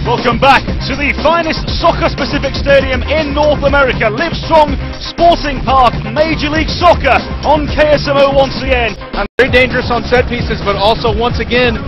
Welcome back to the finest soccer-specific stadium in North America, Livestrong Sporting Park, Major League Soccer on KSMO once again. And very dangerous on set pieces, but also once again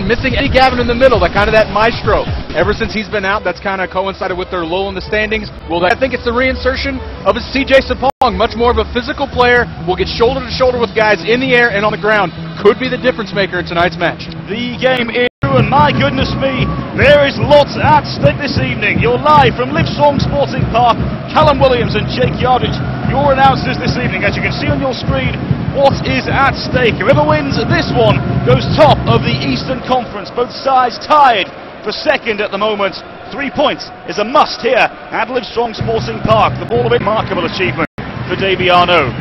missing Eddie Gavin in the middle, that maestro. Ever since he's been out, that's kind of coincided with their low in the standings. Well, I think it's the reinsertion of a CJ Sapong, much more of a physical player, will get shoulder to shoulder with guys in the air and on the ground. Could be the difference maker in tonight's match. The game is and my goodness me, there is lots at stake this evening. You're live from Livestrong Sporting Park. Callum Williams and Jake Yardage, your announcers this evening. As you can see on your screen, what is at stake? Whoever wins this one goes top of the Eastern Conference. Both sides tied for second at the moment. 3 points is a must here at Livestrong Sporting Park. The ball a remarkable achievement for Davy Arnaud.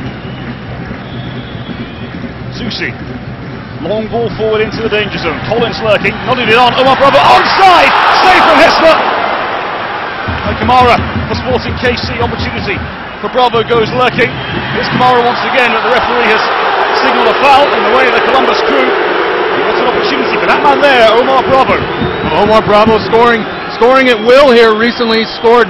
Zusi. Long ball forward into the danger zone. Collins lurking, nodded it on. Omar Bravo onside! Save from Hessler! Kei Kamara for Sporting KC. Opportunity for Bravo goes lurking. Here's Kamara once again, but the referee has signalled a foul in the way of the Columbus crew. What's an opportunity for that man there, Omar Bravo. Omar Bravo scoring at will here recently. Scored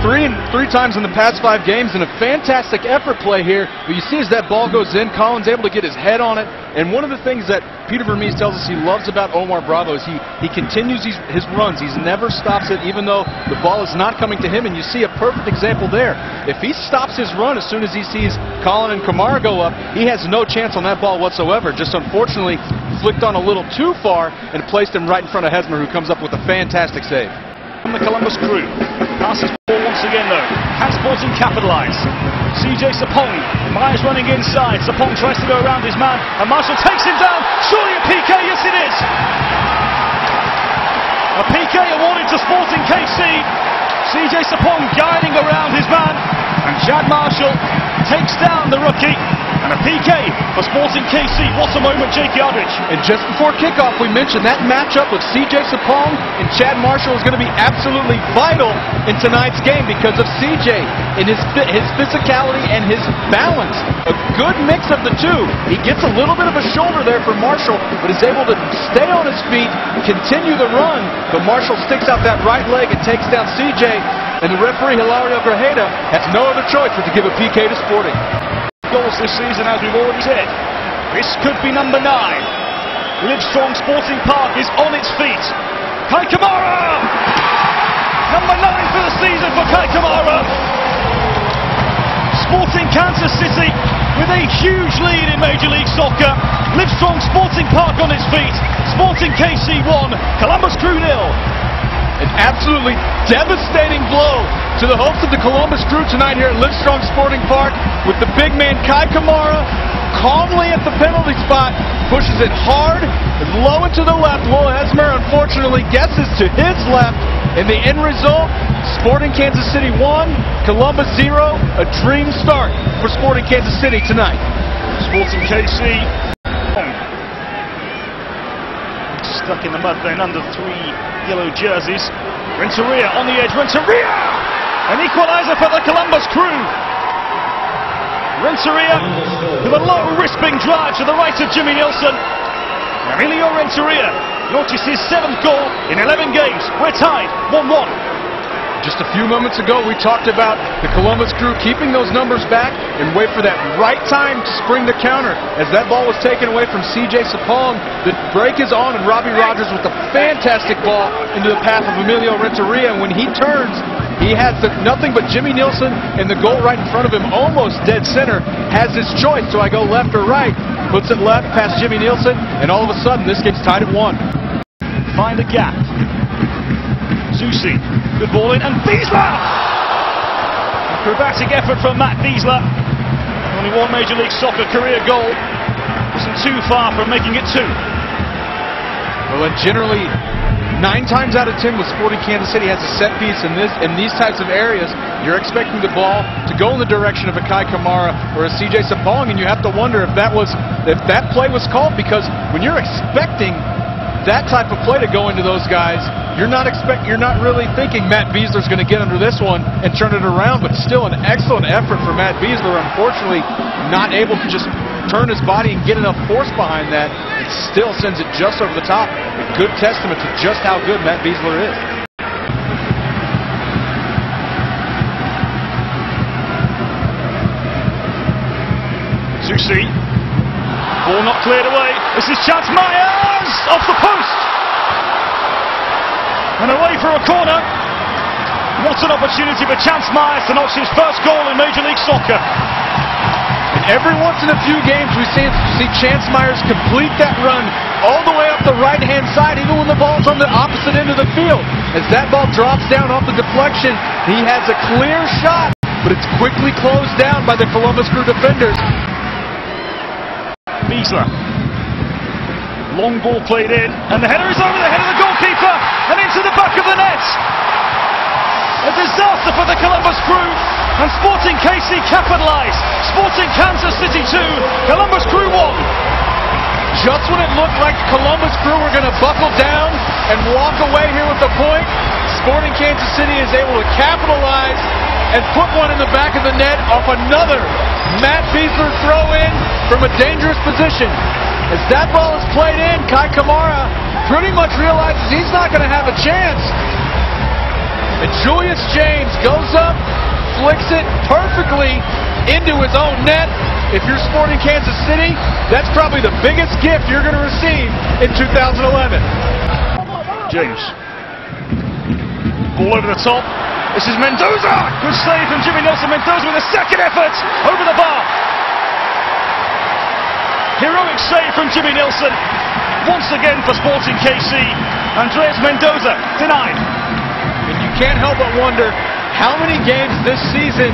three times in the past 5 games, and a fantastic effort play here. But you see as that ball goes in, Collins able to get his head on it. And one of the things that Peter Vermees tells us he loves about Omar Bravo is he continues his runs. He never stops it, even though the ball is not coming to him. And you see a perfect example there. If he stops his run as soon as he sees Colin and Kamara go up, he has no chance on that ball whatsoever. Just unfortunately flicked on a little too far and placed him right in front of Hesmer, who comes up with a fantastic save. From the Columbus crew, passes ball once again though. Can Sporting capitalise? CJ Sapong, Myers running inside. Sapong tries to go around his man, and Marshall takes him down. Surely a PK, yes it is. A PK awarded to Sporting KC. CJ Sapong guiding around his man, and Chad Marshall takes down the rookie. And a PK for Sporting KC. What a moment, Jake Yardage. And just before kickoff, we mentioned that matchup with CJ Sapong and Chad Marshall is going to be absolutely vital in tonight's game because of CJ and his physicality and his balance. A good mix of the two. He gets a little bit of a shoulder there for Marshall, but is able to stay on his feet, continue the run. But Marshall sticks out that right leg and takes down CJ. And the referee, Hilario Grajeda, has no other choice but to give a PK to Sporting. Goals this season, as we've already said. This could be number 9. Livestrong Sporting Park is on its feet. Kei Kamara! Number 9 for the season for Kei Kamara. Sporting Kansas City with a huge lead in Major League Soccer. Livestrong Sporting Park on its feet. Sporting KC 1, Columbus Crew 0. An absolutely devastating blow to the hopes of the Columbus crew tonight here at Livestrong Sporting Park, with the big man Kei Kamara calmly at the penalty spot, pushes it hard and low and to the left. Will Hesmer unfortunately guesses to his left, and the end result, Sporting Kansas City 1, Columbus 0, a dream start for Sporting Kansas City tonight. Sporting KC stuck in the mud then under 3 yellow jerseys. Rentería on the edge. Rentería! An equaliser for the Columbus crew. Rentería with a low risping drive to the right of Jimmy Nielsen. Emilio Rentería notches his 7th goal in 11 games. We're tied 1-1. Just a few moments ago, we talked about the Columbus crew keeping those numbers back and wait for that right time to spring the counter. As that ball was taken away from CJ Sapong, the break is on, and Robbie Rogers with a fantastic ball into the path of Emilio Rentería. And when he turns, he has nothing but Jimmy Nielsen and the goal right in front of him, almost dead center. Has his choice. Do I go left or right? Puts it left past Jimmy Nielsen, and all of a sudden, this game's tied at 1. Find a gap. Zusi, good ball in, and Besler! Acrobatic effort from Matt Besler. Only 1 Major League Soccer career goal. Wasn't too far from making it 2. Well, and generally, 9 times out of 10 with Sporting Kansas City has a set piece in these types of areas. You're expecting the ball to go in the direction of a Kei Kamara or a CJ Sapong, and you have to wonder if that play was called, because when you're expecting that type of play to go into those guys, you're not really thinking Matt Besler's going to get under this one and turn it around, but still an excellent effort for Matt Besler. Unfortunately, not able to just turn his body and get enough force behind that. It still sends it just over the top. A good testament to just how good Matt Besler is. KC. Ball not cleared away. This is Chance Myers off the post. And away for a corner. What an opportunity for Chance Myers to notch his first goal in Major League Soccer. And every once in a few games we see Chance Myers complete that run all the way up the right-hand side, even when the ball's on the opposite end of the field. As that ball drops down off the deflection, he has a clear shot, but it's quickly closed down by the Columbus Crew defenders. Besler. Long ball played in, and the header is over the head of the goalkeeper and into the back of the net. A disaster for the Columbus Crew, and Sporting KC capitalised. Sporting Kansas City 2, Columbus Crew 1. Just when it looked like Columbus Crew were going to buckle down and walk away here with the point, Sporting Kansas City is able to capitalize and put one in the back of the net off another Matt Besler throw-in from a dangerous position. As that ball is played in, Kei Kamara pretty much realizes he's not going to have a chance. And Julius James goes up, flicks it perfectly into his own net. If you're Sporting Kansas City, that's probably the biggest gift you're going to receive in 2011. James. Ball over the top. This is Mendoza. Good save from Jimmy Nelson. Mendoza with a second effort over the bar. Heroic save from Jimmy Nelson. Once again for Sporting KC. Andreas Mendoza denied. And you can't help but wonder how many games this season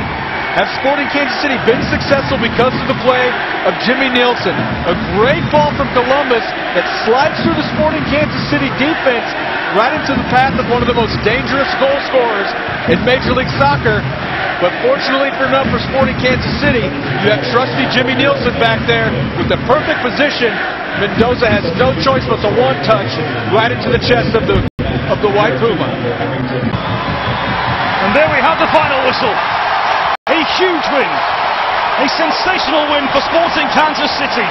have Sporting Kansas City been successful because of the play of Jimmy Nelson. A great ball from Columbus that slides through the Sporting Kansas City defense right into the path of one of the most dangerous goal scorers in Major League Soccer. But fortunately enough for Sporting Kansas City, you have trusty Jimmy Nelson back there with the perfect position. Mendoza has no choice but to one-touch right into the chest of the White Puma. And there we have the final whistle. A huge win. A sensational win for Sporting Kansas City.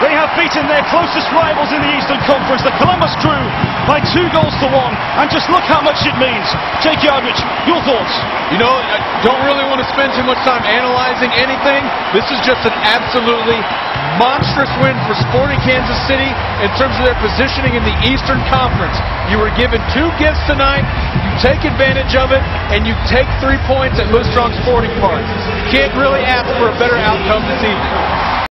They have beaten their closest rivals in the Eastern Conference, the Columbus Crew, by 2 goals to 1. And just look how much it means. Jake Yardridge, your thoughts? You know, I don't really want to spend too much time analyzing anything. This is just an absolutely monstrous win for Sporting Kansas City in terms of their positioning in the Eastern Conference. You were given 2 gifts tonight. You take advantage of it, and you take 3 points at Livestrong Sporting Park. You can't really ask for a better outcome this evening.